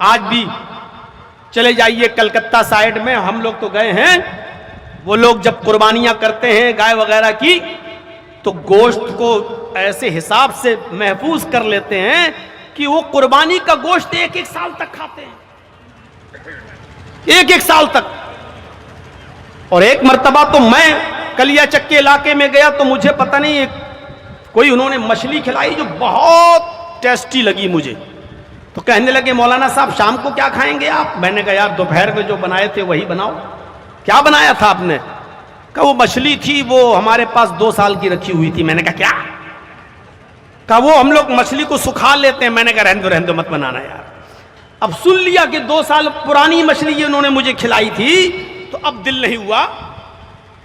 آج بھی چلے جائیے کلکتہ سائڈ میں، ہم لوگ تو گئے ہیں، وہ لوگ جب قربانیاں کرتے ہیں گائے وغیرہ کی تو گوشت کو ایسے حساب سے محفوظ کر لیتے ہیں کہ وہ قربانی کا گوشت ایک ایک سال تک کھاتے ہیں، ایک ایک سال تک۔ اور ایک مرتبہ تو میں کلیا چک کے علاقے میں گیا تو مجھے پتہ نہیں کوئی انہوں نے مچھلی کھلائی جو بہت ٹیسٹی لگی مجھے، تو کہنے لگے مولانا صاحب شام کو کیا کھائیں گے آپ؟ میں نے کہا یار دوپہر میں جو بنائے تھے وہی بناؤ۔ کیا بنایا تھا آپ نے؟ کہا وہ مچھلی تھی، وہ ہمارے پاس 2 سال کی رکھی ہوئی تھی۔ میں نے کہا کیا؟ کہا وہ ہم لوگ مچھلی کو سکھا لیتے ہیں۔ میں نے کہا رہنے دو مت بنانا یار۔ اب سن لیا کہ 2 سال پرانی مچھلی یہ انہوں نے مجھے کھلائی تھی تو اب دل نہیں ہوا،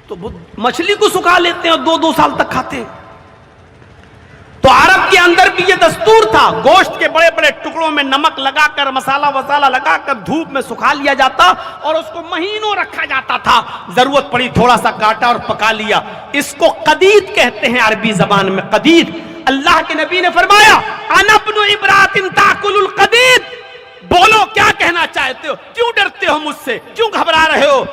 تو مچھلی کو سکھا لیتے ہیں اور 2 سال تک کھاتے ہیں۔ تو عرب کے اندر بھی یہ دستور تھا، گوشت کے بڑے بڑے ٹکڑوں میں نمک لگا کر مسالہ وسالہ لگا کر دھوپ میں سکھا لیا جاتا اور اس کو مہینوں رکھا جاتا تھا، ضرورت پڑی تھوڑا سا کاٹا اور پکا لیا۔ اس کو قدید کہتے ہیں عربی زبان میں، قدید۔ اللہ کے نبی نے فرمایا انا ابن ابرات تاکل القدید، بولو کیا کہنا چاہتے ہو، کیوں ڈرتے ہو مجھ سے، کیوں گھبرا رہے ہو؟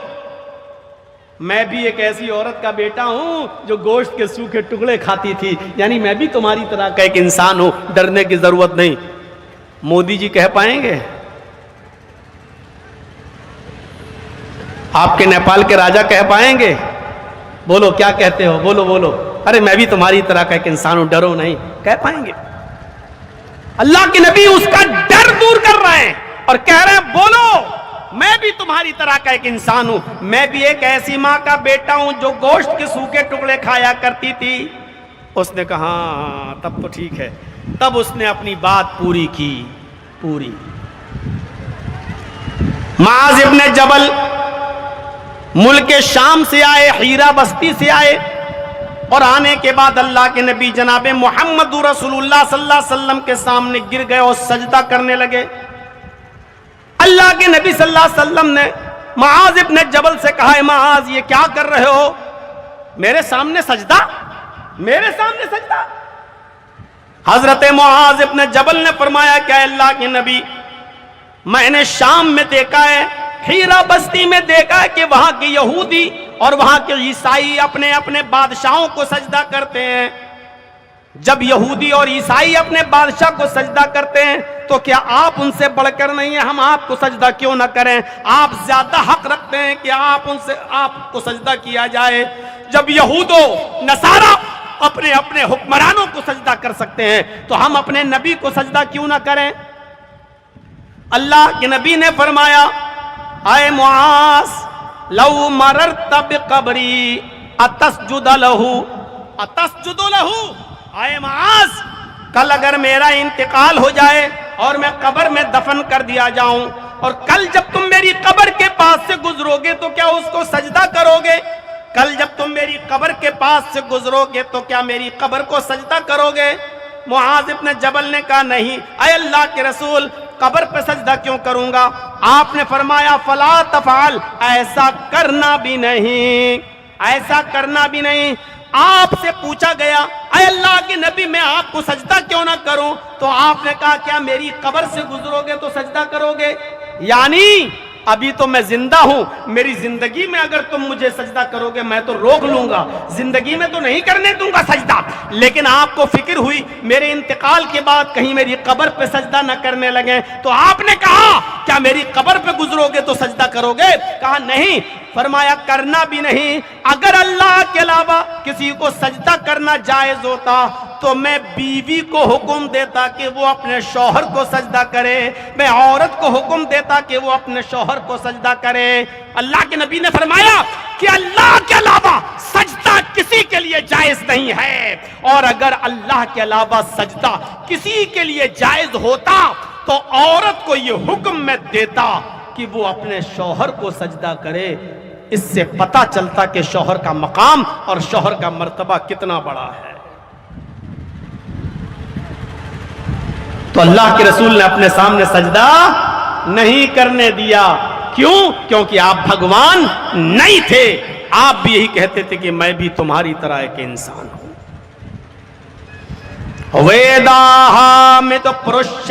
میں بھی ایک ایسی عورت کا بیٹا ہوں جو گوشت کے سوکھے ٹکڑے کھاتی تھی، یعنی میں بھی تمہاری طرح کا ایک انسان ہوں، ڈرنے کی ضرورت نہیں۔ مودی جی کہہ پائیں گے؟ آپ کے نیپال کے راجا کہہ پائیں گے؟ بولو کیا کہتے ہو، بولو بولو، ارے میں بھی تمہاری طرح کا ایک انسان ہوں، ڈرو نہیں، کہہ پائیں گے؟ اللہ کے نبی اس کا ڈر دور کر رہے ہیں اور کہہ رہے ہیں بولو میں بھی تمہاری طرح کا ایک انسان ہوں، میں بھی ایک ایسی ماں کا بیٹا ہوں جو گوشت کے سوکھے ٹکڑے کھایا کرتی تھی۔ اس نے کہا ہاں تب تو ٹھیک ہے، تب اس نے اپنی بات پوری کی، پوری۔ معاذ ابن جبل ملک شام سے آئے، حیرہ بستی سے آئے، اور آنے کے بعد اللہ کے نبی جناب محمد رسول اللہ صلی اللہ علیہ وسلم کے سامنے گر گئے اور سجدہ کرنے لگے۔ اللہ کے نبی صلی اللہ علیہ وسلم نے معاذ ابن جبل سے کہا، معاذ یہ کیا کر رہے ہو، میرے سامنے سجدہ، میرے سامنے سجدہ؟ حضرت معاذ ابن جبل نے فرمایا کہ اللہ کے نبی میں نے شام میں دیکھا ہے، حیرہ بستی میں دیکھا ہے کہ وہاں کے یہودی اور وہاں کے عیسائی اپنے اپنے بادشاہوں کو سجدہ کرتے ہیں۔ جب یہودی اور عیسائی اپنے بادشاہ کو سجدہ کرتے ہیں تو کیا آپ ان سے بڑھ کر نہیں ہیں؟ ہم آپ کو سجدہ کیوں نہ کریں؟ آپ زیادہ حق رکھتے ہیں کہ آپ کو سجدہ کیا جائے۔ جب یہود و نصارہ اپنے اپنے حکمرانوں کو سجدہ کر سکتے ہیں تو ہم اپنے نبی کو سجدہ کیوں نہ کریں؟ اللہ کے نبی نے فرمایا اے معاذ لو مررت بقبری اتسجد لہ، اے معاذ کل اگر میرا انتقال ہو جائے اور میں قبر میں دفن کر دیا جاؤں اور کل جب تم میری قبر کے پاس سے گزرو گے تو کیا اس کو سجدہ کرو گے؟ کل جب تم میری قبر کے پاس سے گزرو گے تو کیا میری قبر کو سجدہ کرو گے؟ معاذ ابن جبل نے کہا نہیں، اے اللہ کے رسول قبر پہ سجدہ کیوں کروں گا؟ آپ نے فرمایا فلا تفعل، ایسا کرنا بھی نہیں، ایسا کرنا بھی نہیں۔ آپ سے پوچھا گیا اے اللہ کے نبی میں آپ کو سجدہ کیوں نہ کروں؟ تو آپ نے کہا کیا میری قبر سے گزرو گے تو سجدہ کرو گے؟ یعنی ابھی تو میں زندہ ہوں، میری زندگی میں اگر تم مجھے سجدہ کرو گے میں تو روک لوں گا، زندگی میں تو نہیں کرنے دوں گا سجدہ، لیکن آپ کو فکر ہوئی میرے انتقال کے بعد کہیں میری قبر پہ سجدہ نہ کرنے لگے، تو آپ نے کہا کیا میری قبر پہ گزرو گے تو سجدہ کرو گے؟ کہا نہیں۔ فرمایا کرنا بھی نہیں۔ اگر اللہ کے علاوہ کسی کو سجدہ کرنا جائز ہوتا تو میں بیوی کو حکم دیتا کہ وہ اپنے شوہر کو سجدہ کرے، میں عورت کو حکم دیتا کہ وہ اپنے شوہر کو سجدہ کرے۔ اللہ کے نبی نے فرمایا کہ اللہ کے علاوہ سجدہ کسی کے لیے جائز نہیں ہے، اور اگر اللہ کے علاوہ سجدہ کسی کے لیے جائز ہوتا تو عورت کو یہ حکم میں دیتا کہ وہ اپنے شوہر کو سجدہ کرے۔ اس سے پتہ چلتا کہ شوہر کا مقام اور شوہر کا مرتبہ کتنا بڑا ہے۔ تو اللہ کے رسول نے اپنے سامنے سجدہ نہیں کرنے دیا۔ کیوں؟ کیونکہ آپ بھگوان نہیں تھے، آپ بھی یہی کہتے تھے کہ میں بھی تمہاری طرح ایک انسان ہوں۔ ویداہا میں تو پرش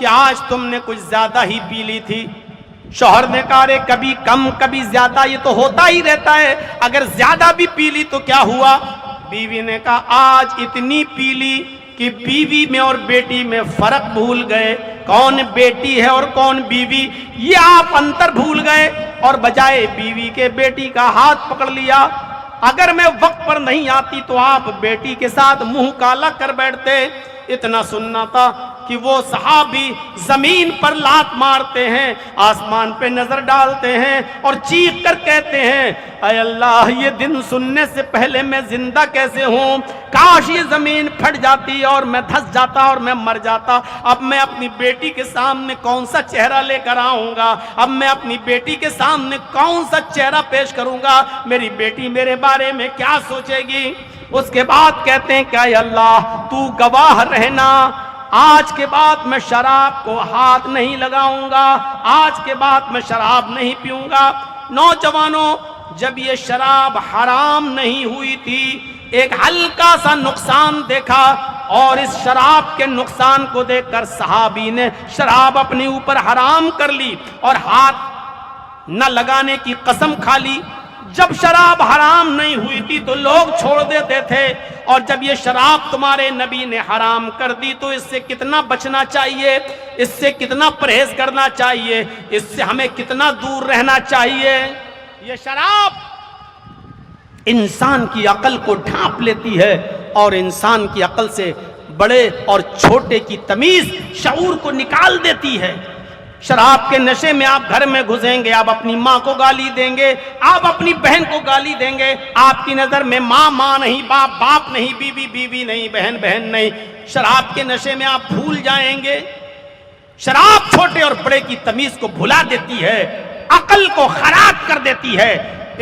کہ آج تم نے کچھ زیادہ ہی پی لی تھی؟ شوہر نے کہا رے کبھی کم کبھی زیادہ، یہ تو ہوتا ہی رہتا ہے، اگر زیادہ بھی پی لی تو کیا ہوا؟ بیوی نے کہا آج اتنی پی لی کہ بیوی میں اور بیٹی میں فرق بھول گئے، کون بیٹی ہے اور کون بیوی، یہ آپ انتر بھول گئے، اور بجائے بیوی کے بیٹی کا ہاتھ پکڑ لیا۔ اگر میں وقت پر نہیں آتی تو آپ بیٹی کے ساتھ منہ کالا کر بیٹھتے۔ اتنا سننا تھا کہ وہ صحابی زمین پر لات مارتے ہیں، آسمان پہ نظر ڈالتے ہیں اور چیخ کر کہتے ہیں اے اللہ، یہ دن سننے سے پہلے میں زندہ کیسے ہوں؟ کاش یہ زمین پھٹ جاتی اور میں دھس جاتا اور میں مر جاتا۔ اب میں اپنی بیٹی کے سامنے کون سا چہرہ لے کر آؤں گا؟ اب میں اپنی بیٹی کے سامنے کون سا چہرہ پیش کروں گا؟ میری بیٹی میرے بارے میں کیا سوچے گی؟ اس کے بعد کہتے ہیں کہ اے اللہ تو گواہ رہنا، آج کے بعد میں شراب کو ہاتھ نہیں لگاؤں گا، آج کے بعد میں شراب نہیں پیوں گا۔ نوجوانوں، جب یہ شراب حرام نہیں ہوئی تھی، ایک ہلکا سا نقصان دیکھا، اور اس شراب کے نقصان کو دیکھ کر صحابی نے شراب اپنے اوپر حرام کر لی اور ہاتھ نہ لگانے کی قسم کھا لی۔ جب شراب حرام نہیں ہوئی تھی تو لوگ چھوڑ دیتے تھے، اور جب یہ شراب تمہارے نبی نے حرام کر دی تو اس سے کتنا بچنا چاہیے، اس سے کتنا پرہیز کرنا چاہیے، اس سے ہمیں کتنا دور رہنا چاہیے۔ یہ شراب انسان کی عقل کو ڈھانپ لیتی ہے اور انسان کی عقل سے بڑے اور چھوٹے کی تمیز، شعور کو نکال دیتی ہے۔ شراب کے نشے میں آپ گھر میں گھسیں گے، آپ اپنی ماں کو گالی دیں گے، آپ اپنی بہن کو گالی دیں گے، آپ کی نظر میں ماں ماں نہیں، باپ باپ نہیں، بیوی بیوی نہیں، بہن بہن نہیں۔ شراب کے نشے میں آپ بھول جائیں گے۔ شراب چھوٹے اور بڑے کی تمیز کو بھلا دیتی ہے، عقل کو خراب کر دیتی ہے۔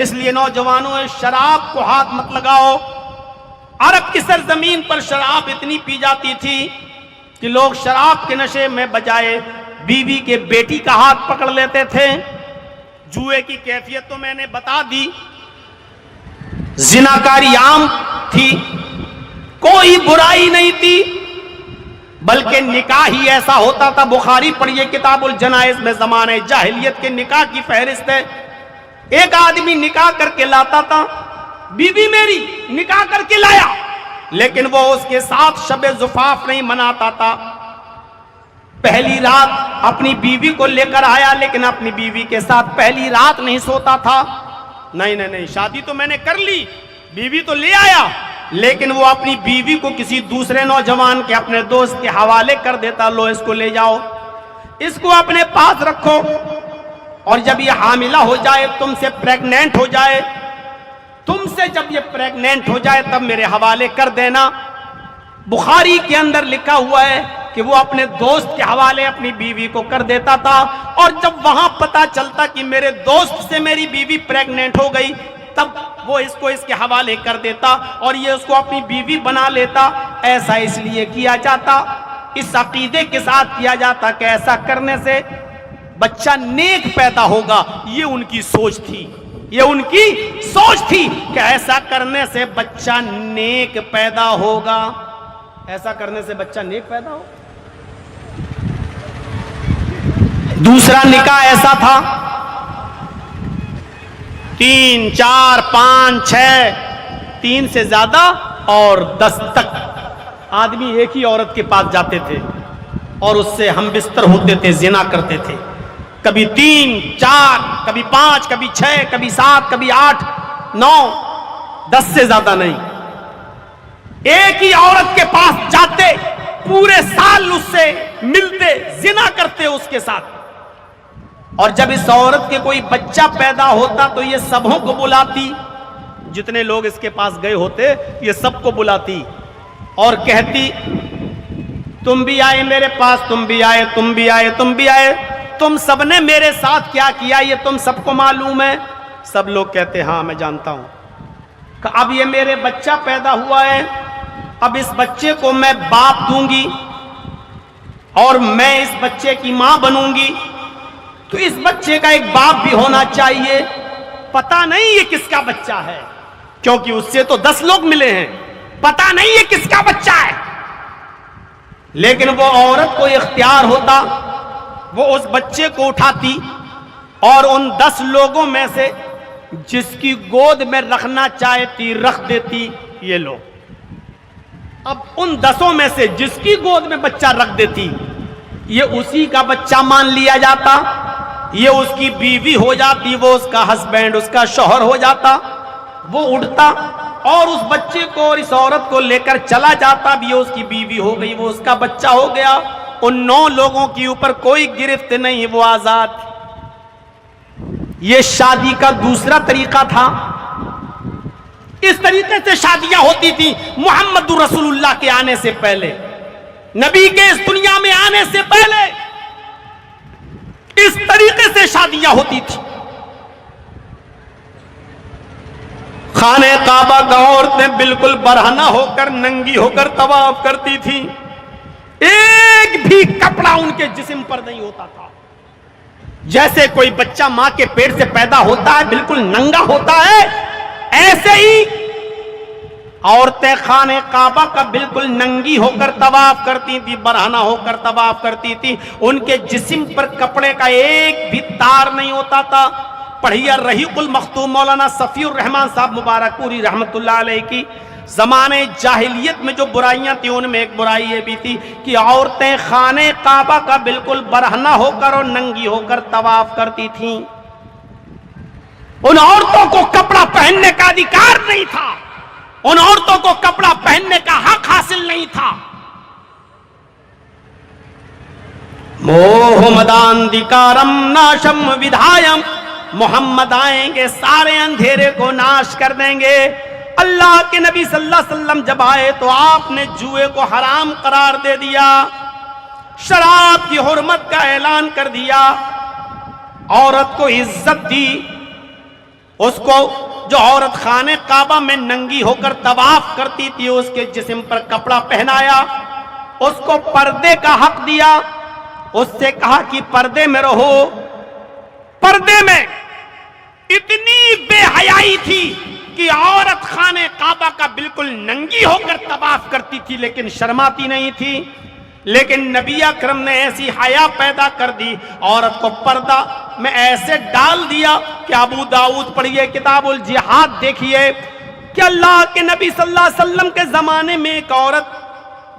اس لیے نوجوانوں، شراب کو ہاتھ مت لگاؤ۔ عرب کی سرزمین پر شراب اتنی پی جاتی تھی کہ لوگ شراب کے نشے میں بجائے بیوی کے بیٹی کا ہاتھ پکڑ لیتے تھے۔ جوئے کی کیفیت تو میں نے بتا دی، زناکاری عام تھی، کوئی برائی نہیں تھی، بلکہ نکاح ہی ایسا ہوتا تھا۔ بخاری پڑھیے کتاب الجنائز میں، زمانہ جاہلیت کے نکاح کی فہرست ہے۔ ایک آدمی نکاح کر کے لاتا تھا، بیوی میری نکاح کر کے لایا، لیکن وہ اس کے ساتھ شب زفاف نہیں مناتا تھا۔ پہلی رات اپنی بیوی کو لے کر آیا، لیکن اپنی بیوی کے ساتھ پہلی رات نہیں سوتا تھا۔ نہیں، شادی تو میں نے کر لی، بیوی تو لے آیا، لیکن وہ اپنی بیوی کو کسی دوسرے نوجوان کے، اپنے دوست کے حوالے کر دیتا، لو اس کو لے جاؤ، اس کو اپنے پاس رکھو، اور جب یہ حاملہ ہو جائے، تم سے پریگنینٹ ہو جائے، تم سے جب یہ پریگنینٹ ہو جائے تب میرے حوالے کر دینا۔ بخاری کے اندر لکھا ہوا ہے کہ وہ اپنے دوست کے حوالے اپنی بیوی کو کر دیتا تھا، اور جب وہاں پتا چلتا کہ میرے دوست سے میری بیوی پریگنینٹ ہو گئی، تب وہ اس کو اس کے حوالے کر دیتا اور یہ اس کو اپنی بیوی بنا لیتا۔ ایسا اس لیے کیا جاتا، اس عقیدے کے ساتھ کیا جاتا کہ ایسا کرنے سے بچہ نیک پیدا ہوگا۔ یہ ان کی سوچ تھی، یہ ان کی سوچ تھی کہ ایسا کرنے سے بچہ نیک پیدا ہوگا، ایسا کرنے سے بچہ نیک پیدا ہو۔ دوسرا نکاح ایسا تھا، 3 4 5 6، 3 سے زیادہ اور 10 تک آدمی ایک ہی عورت کے پاس جاتے تھے اور اس سے ہم بستر ہوتے تھے، زنا کرتے تھے۔ کبھی 3 4، کبھی 5، کبھی 6، کبھی 7، کبھی 8 9، 10 سے زیادہ نہیں۔ ایک ہی عورت کے پاس جاتے، پورے سال اس سے ملتے، زنا کرتے اس کے ساتھ، اور جب اس عورت کے کوئی بچہ پیدا ہوتا تو یہ سبوں کو بلاتی، جتنے لوگ اس کے پاس گئے ہوتے یہ سب کو بلاتی اور کہتی تم بھی آئے میرے پاس، تم بھی آئے، تم بھی آئے، تم بھی آئے، تم سب نے میرے ساتھ کیا کیا یہ تم سب کو معلوم ہے؟ سب لوگ کہتے ہاں میں جانتا ہوں۔ کہ اب یہ میرے بچہ پیدا ہوا ہے، اب اس بچے کو میں باپ دوں گی اور میں اس بچے کی ماں بنوں گی، تو اس بچے کا ایک باپ بھی ہونا چاہیے۔ پتہ نہیں یہ کس کا بچہ ہے، کیونکہ اس سے تو 10 لوگ ملے ہیں، پتہ نہیں یہ کس کا بچہ ہے۔ لیکن وہ عورت کو اختیار ہوتا، وہ اس بچے کو اٹھاتی اور ان 10 لوگوں میں سے جس کی گود میں رکھنا چاہتی رکھ دیتی، یہ لو۔ اب ان 10 میں سے جس کی گود میں بچہ رکھ دیتی، یہ اسی کا بچہ مان لیا جاتا، یہ اس کی بیوی ہو جاتی، وہ اس کا ہسبینڈ، اس کا شوہر ہو جاتا۔ وہ اٹھتا اور اس بچے کو اور اس عورت کو لے کر چلا جاتا، اب یہ اس کی بیوی ہو گئی، وہ اس کا بچہ ہو گیا۔ ان 9 لوگوں کے اوپر کوئی گرفت نہیں، وہ آزاد۔ یہ شادی کا دوسرا طریقہ تھا۔ اس طریقے سے شادیاں ہوتی تھی محمد رسول اللہ کے آنے سے پہلے، نبی کے اس دنیا میں آنے سے پہلے اس طریقے سے شادیاں ہوتی تھی۔ خانہ کعبہ کا عورتیں بالکل برہنہ ہو کر، ننگی ہو کر طواف کرتی تھی، ایک بھی کپڑا ان کے جسم پر نہیں ہوتا تھا۔ جیسے کوئی بچہ ماں کے پیٹ سے پیدا ہوتا ہے بالکل ننگا ہوتا ہے، ایسے ہی عورتیں خانہ کعبہ کا بالکل ننگی ہو کر طواف کرتی تھی، برہنہ ہو کر طواف کرتی تھی، ان کے جسم پر کپڑے کا ایک بھی تار نہیں ہوتا تھا۔ پڑھیے رحیق المختوم مولانا صفی الرحمان صاحب مبارک پوری رحمت اللہ علیہ کی زمانے جاہلیت میں جو برائیاں تھیں ان میں ایک برائی یہ بھی تھی کہ عورتیں خانہ کعبہ کا بالکل برہنہ ہو کر اور ننگی ہو کر طواف کرتی تھیں۔ ان عورتوں کو کپڑا پہننے کا ادھیکار نہیں تھا، ان عورتوں کو کپڑا پہننے کا حق حاصل نہیں تھا۔ موہ مدان دھکارم ناشم ودھایم، محمد آئیں گے سارے اندھیرے کو ناش کر دیں گے۔ اللہ کے نبی صلی اللہ علیہ وسلم جب آئے تو آپ نے جوئے کو حرام قرار دے دیا، شراب کی حرمت کا اعلان کر دیا، عورت کو عزت دی۔ اس کو جو عورت خانہ کعبہ میں ننگی ہو کر طواف کرتی تھی اس کے جسم پر کپڑا پہنایا، اس کو پردے کا حق دیا، اس سے کہا کہ پردے میں رہو۔ پردے میں اتنی بے حیائی تھی کہ عورت خانہ کعبہ کا بالکل ننگی ہو کر طواف کرتی تھی لیکن شرماتی نہیں تھی۔ لیکن نبی اکرم نے ایسی حیا پیدا کر دی، عورت کو پردہ میں ایسے ڈال دیا کہ ابو داؤد پڑھیے کتاب الجہاد دیکھیے کہ اللہ کے نبی صلی اللہ علیہ وسلم کے زمانے میں ایک عورت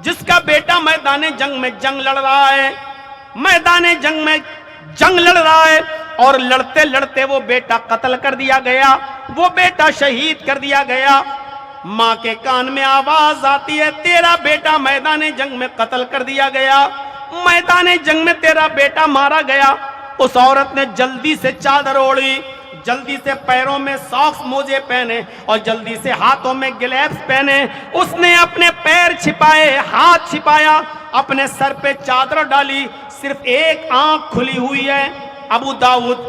جس کا بیٹا میدان جنگ میں جنگ لڑ رہا ہے، میدان جنگ میں جنگ لڑ رہا ہے اور لڑتے لڑتے وہ بیٹا قتل کر دیا گیا، وہ بیٹا شہید کر دیا گیا۔ ماں کے کان میں آواز آتی ہے تیرا بیٹا میدان جنگ میں قتل کر دیا گیا، میدان جنگ میں تیرا بیٹا مارا گیا۔ اس عورت نے جلدی سے چادر اوڑھی، جلدی سے پیروں میں ساکس موزے پہنے اور جلدی سے ہاتھوں میں گلیوز پہنے۔ اس نے اپنے پیر چھپائے، ہاتھ چھپایا، اپنے سر پہ چادر ڈالی، صرف ایک آنکھ کھلی ہوئی ہے۔ ابو داؤد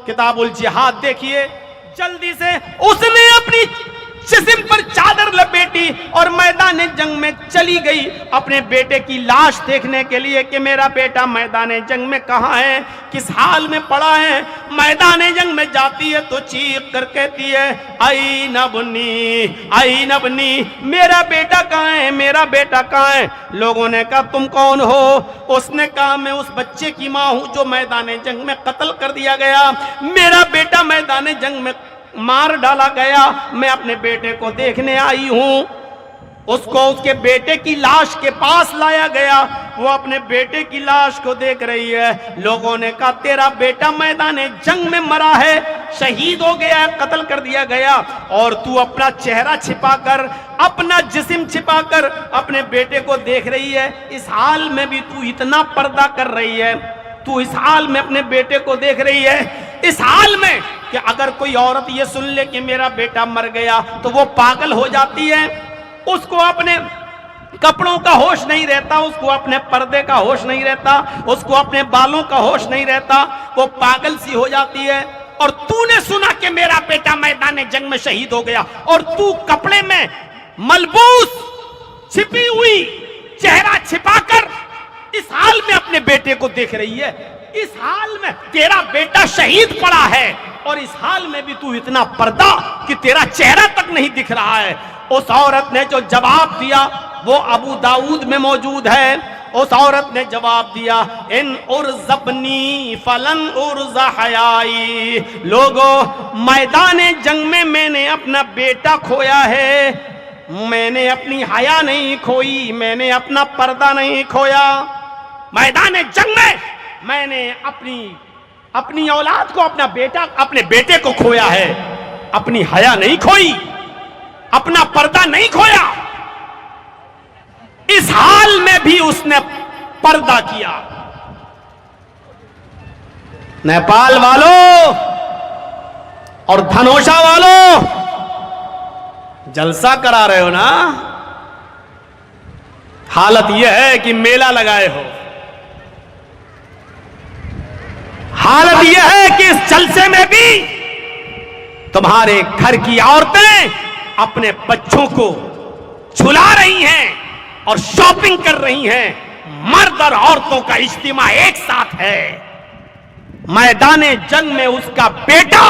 کتاب الجہاد دیکھیے، جلدی سے اس نے اپنی جسم پر چادر لپیٹی اور میدان جنگ میں چلی گئی اپنے بیٹے کی لاش دیکھنے کے لیے کہ میرا بیٹا میدان جنگ میں کہاں ہے، کس حال میں پڑا ہے۔ میدان جنگ میں جاتی ہے تو چیخ کر کہتی ہے این ابنی این ابنی، میرا بیٹا کہاں ہے، میرا بیٹا کہاں ہے۔ لوگوں نے کہا تم کون ہو؟ اس نے کہا میں اس بچے کی ماں ہوں جو میدان جنگ میں قتل کر دیا گیا، میرا بیٹا میدان جنگ میں مار ڈالا گیا، میں اپنے بیٹے کو دیکھنے آئی ہوں۔ اس کو اس کے بیٹے کی لاش کے پاس لایا گیا، وہ اپنے بیٹے کی لاش کو دیکھ رہی ہے۔ لوگوں نے کہا تیرا بیٹا میدان جنگ میں مرا ہے، شہید ہو گیا ہے، قتل کر دیا گیا، اور تو اپنا چہرہ چھپا کر، اپنا جسم چھپا کر اپنے بیٹے کو دیکھ رہی ہے۔ اس حال میں بھی تو اتنا پردہ کر رہی ہے، تو اس حال میں اپنے بیٹے کو دیکھ رہی ہے، اس حال میں کہ اگر کوئی عورت یہ سن لے کہ میرا بیٹا مر گیا تو وہ پاگل ہو جاتی ہے، اس کو اپنے کپڑوں کا ہوش نہیں رہتا، اس کو اپنے پردے کا ہوش نہیں رہتا، اس کو اپنے بالوں کا ہوش نہیں رہتا، وہ پاگل سی ہو جاتی ہے۔ اور تو نے سنا کہ میرا بیٹا میدان جنگ میں شہید ہو گیا اور تو کپڑے میں ملبوس چھپی ہوئی چہرہ چھپا کر اس حال میں اپنے بیٹے کو دیکھ رہی ہے، اس حال میں تیرا بیٹا شہید پڑا ہے اور اس حال میں بھی تو اتنا پردہ کہ تیرا چہرہ تک نہیں دکھ رہا ہے۔ اس عورت نے جو جواب دیا وہ ابو داؤد میں موجود ہے، اس عورت نے جواب دیا ان ارزبنی فلن ارز حیائی، لوگوں میدان جنگ میں نے اپنا بیٹا کھویا ہے، میں نے اپنی حیا نہیں کھوئی، میں نے اپنا پردہ نہیں کھویا۔ میدان جنگ میں نے اپنی اولاد کو، اپنے بیٹے کو کھویا ہے، اپنی حیا نہیں کھوئی، اپنا پردہ نہیں کھویا۔ اس حال میں بھی اس نے پردہ کیا۔ نیپال والوں اور دھنوشا والوں، جلسہ کرا رہے ہو نا، حالت یہ ہے کہ میلہ لگائے ہو۔ حالت یہ ہے کہ اس جلسے میں بھی تمہارے گھر کی عورتیں اپنے بچوں کو جھلا رہی ہیں اور شاپنگ کر رہی ہیں۔ مرد اور عورتوں کا اجتماع ایک ساتھ ہے۔ میدان جنگ میں اس کا بیٹا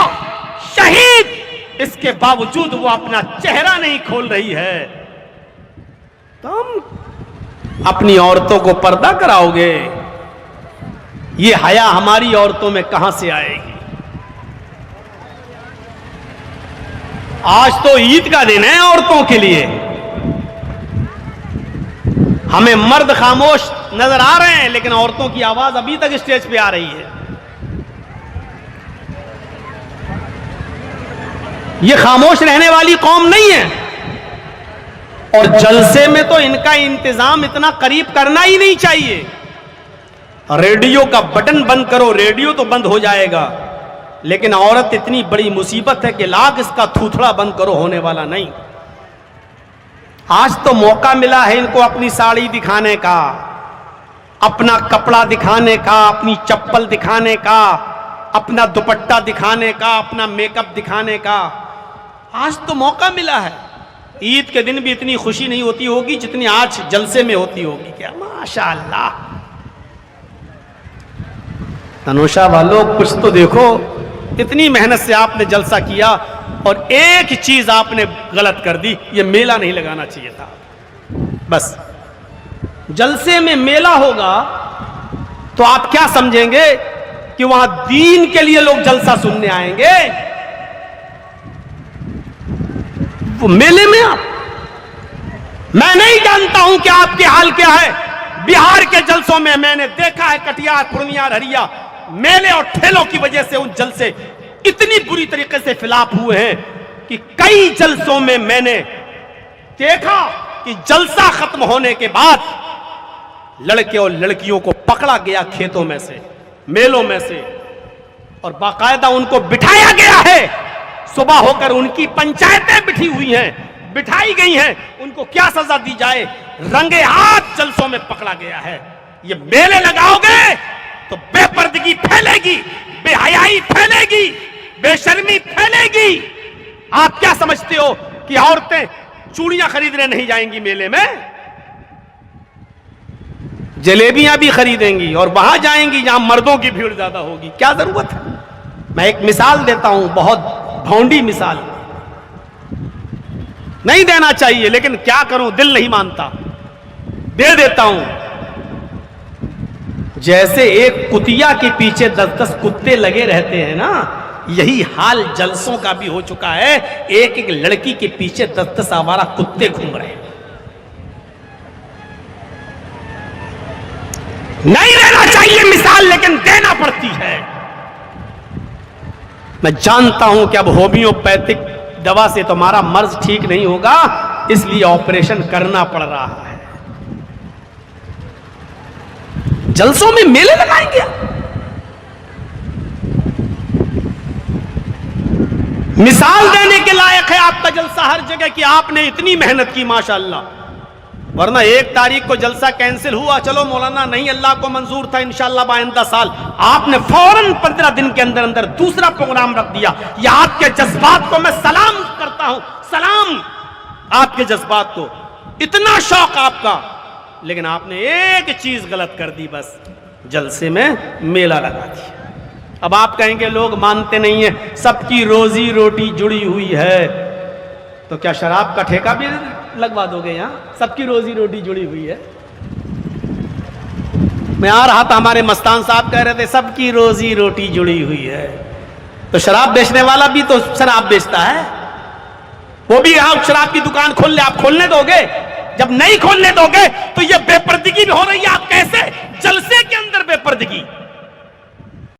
شہید، اس کے باوجود وہ اپنا چہرہ نہیں کھول رہی ہے۔ تم اپنی عورتوں کو پردہ کراؤ گے؟ یہ حیا ہماری عورتوں میں کہاں سے آئے گی؟ آج تو عید کا دن ہے عورتوں کے لیے، ہمیں مرد خاموش نظر آ رہے ہیں لیکن عورتوں کی آواز ابھی تک اسٹیج پہ آ رہی ہے۔ یہ خاموش رہنے والی قوم نہیں ہے، اور جلسے میں تو ان کا انتظام اتنا قریب کرنا ہی نہیں چاہیے۔ ریڈیو کا بٹن بند کرو، ریڈیو تو بند ہو جائے گا، لیکن عورت اتنی بڑی مصیبت ہے کہ لاکھ اس کا تھوتھڑا بند کرو، ہونے والا نہیں۔ آج تو موقع ملا ہے ان کو اپنی ساڑی دکھانے کا، اپنا کپڑا دکھانے کا، اپنی چپل دکھانے کا، اپنا دوپٹہ دکھانے کا، اپنا میک اپ دکھانے کا۔ آج تو موقع ملا ہے۔ عید کے دن بھی اتنی خوشی نہیں ہوتی ہوگی جتنی آج جلسے میں ہوتی ہوگی۔ کیا ماشاءاللہ! تنوشا والوں کچھ تو دیکھو، اتنی محنت سے آپ نے جلسہ کیا اور ایک چیز آپ نے غلط کر دی، یہ میلہ نہیں لگانا چاہیے تھا۔ بس جلسے میں میلہ ہوگا تو آپ کیا سمجھیں گے کہ وہاں دین کے لیے لوگ جلسہ سننے آئیں گے؟ وہ میلے میں میں نہیں جانتا ہوں کہ آپ کے حال کیا ہے۔ بہار کے جلسوں میں نے دیکھا ہے، کٹیہار، پورنیہ، ارریا، میلے اور ٹھیلوں کی وجہ سے ان جلسے اتنی بری طریقے سے فلاپ ہوئے ہیں کہ کئی جلسوں میں نے دیکھا کہ جلسہ ختم ہونے کے بعد لڑکے اور لڑکیوں کو پکڑا گیا کھیتوں میں سے، میلوں میں سے، اور باقاعدہ ان کو بٹھایا گیا ہے۔ صبح ہو کر ان کی پنچایتیں بٹھائی گئی ہیں، ان کو کیا سزا دی جائے، رنگے ہاتھ جلسوں میں پکڑا گیا ہے۔ یہ میلے لگاؤ گے تو بے پردگی پھیلے گی، بے حیائی پھیلے گی، بے شرمی پھیلے گی۔ آپ کیا سمجھتے ہو کہ عورتیں چوڑیاں خریدنے نہیں جائیں گی میلے میں؟ جلیبیاں بھی خریدیں گی اور وہاں جائیں گی جہاں مردوں کی بھیڑ زیادہ ہوگی۔ کیا ضرورت ہے؟ میں ایک مثال دیتا ہوں، بہت بھونڈی مثال، نہیں دینا چاہیے لیکن کیا کروں، دل نہیں مانتا، دے دیتا ہوں۔ جیسے ایک کتیا کے پیچھے 10 کتے لگے رہتے ہیں نا، یہی حال جلسوں کا بھی ہو چکا ہے۔ ایک لڑکی کے پیچھے 10 آوارہ کتے گھوم رہے ہیں۔ نہیں دینا چاہیے مثال لیکن دینا پڑتی ہے۔ میں جانتا ہوں کہ اب ہومیوپیتھک دوا سے تمہارا مرض ٹھیک نہیں ہوگا، اس لیے آپریشن کرنا پڑ رہا ہے۔ جلسوں میں میلے لگائیں گے؟ مثال دینے کے لائق ہے آپ کا جلسہ ہر جگہ کہ آپ نے اتنی محنت کی ماشاءاللہ، ورنہ 1 تاریخ کو جلسہ کینسل ہوا، چلو مولانا نہیں اللہ کو منظور تھا، انشاءاللہ آئندہ سال، آپ نے فوراً 15 دن کے اندر اندر دوسرا پروگرام رکھ دیا۔ یہ آپ کے جذبات کو میں سلام کرتا ہوں، سلام آپ کے جذبات کو، اتنا شوق آپ کا، لیکن آپ نے ایک چیز غلط کر دی، بس جلسے میں میلہ لگا دیا۔ اب آپ کہیں گے لوگ مانتے نہیں ہیں، سب کی روزی روٹی جڑی ہوئی ہے، تو کیا شراب کا ٹھیکہ بھی لگوا دو گے؟ یہاں سب کی روزی روٹی جڑی ہوئی ہے، میں آ رہا تھا, ہمارے مستان صاحب کہہ رہے تھے سب کی روزی روٹی جڑی ہوئی ہے, تو شراب بیچنے والا بھی تو شراب بیچتا ہے, وہ بھی یہاں شراب کی دکان کھول لے, آپ کھولنے دو گے؟ جب نہیں کھولنے دو گے تو یہ بے پردگی بھی ہو رہی ہے, آپ